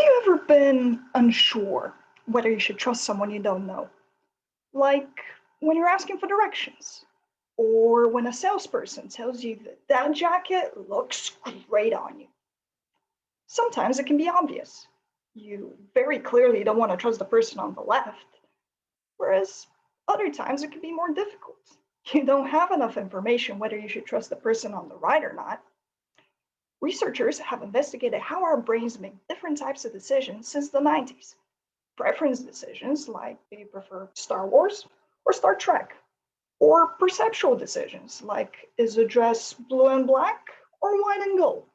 you ever been unsure whether you should trust someone you don't know? Like when you're asking for directions, or when a salesperson tells you that that jacket looks great on you. Sometimes it can be obvious. You very clearly don't want to trust the person on the left, whereas other times it can be more difficult. You don't have enough information whether you should trust the person on the right or not. Researchers have investigated how our brains make different types of decisions since the 90s. Preference decisions, like do you prefer Star Wars or Star Trek? Or perceptual decisions, like is a dress blue and black or white and gold?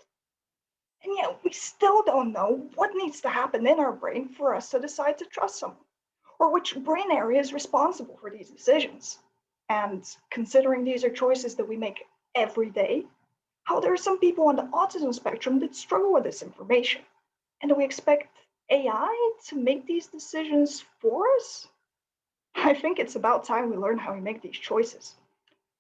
And yet, we still don't know what needs to happen in our brain for us to decide to trust someone, or which brain area is responsible for these decisions. And considering these are choices that we make every day, how there are some people on the autism spectrum that struggle with this information. And do we expect AI to make these decisions for us? I think it's about time we learn how we make these choices.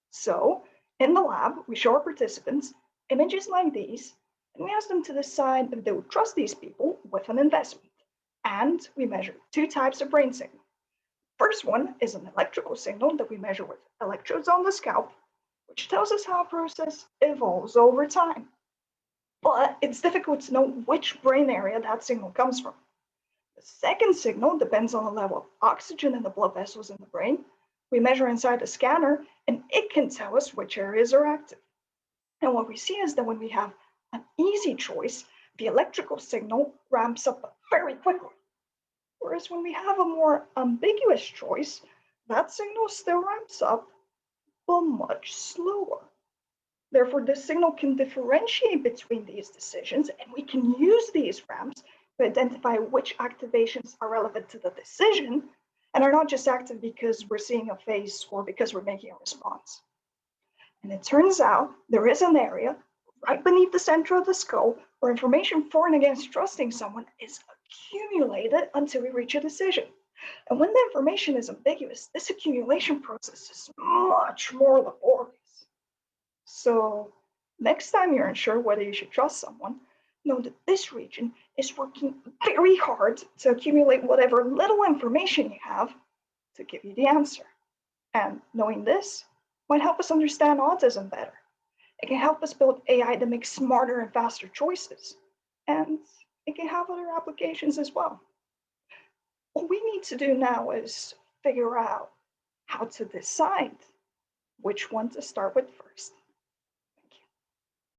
So, in the lab, we show our participants images like these, and we ask them to decide if they would trust these people with an investment. And we measure two types of brain signal. First one is an electrical signal that we measure with electrodes on the scalp, which tells us how a process evolves over time. But it's difficult to know which brain area that signal comes from. The second signal depends on the level of oxygen in the blood vessels in the brain. We measure inside the scanner, and it can tell us which areas are active. And what we see is that when we have an easy choice, the electrical signal ramps up very quickly. Whereas when we have a more ambiguous choice, that signal still ramps up, but much slower. Therefore, the signal can differentiate between these decisions, and we can use these ramps to identify which activations are relevant to the decision and are not just active because we're seeing a face or because we're making a response. And it turns out there is an area right beneath the center of the skull where information for and against trusting someone is accumulated until we reach a decision. And when the information is ambiguous, this accumulation process is much more laborious. So next time you're unsure whether you should trust someone, know that this region is working very hard to accumulate whatever little information you have to give you the answer. And knowing this might help us understand autism better. It can help us build AI that makes smarter and faster choices. And it can have other applications as well. What we need to do now is figure out how to decide which one to start with first.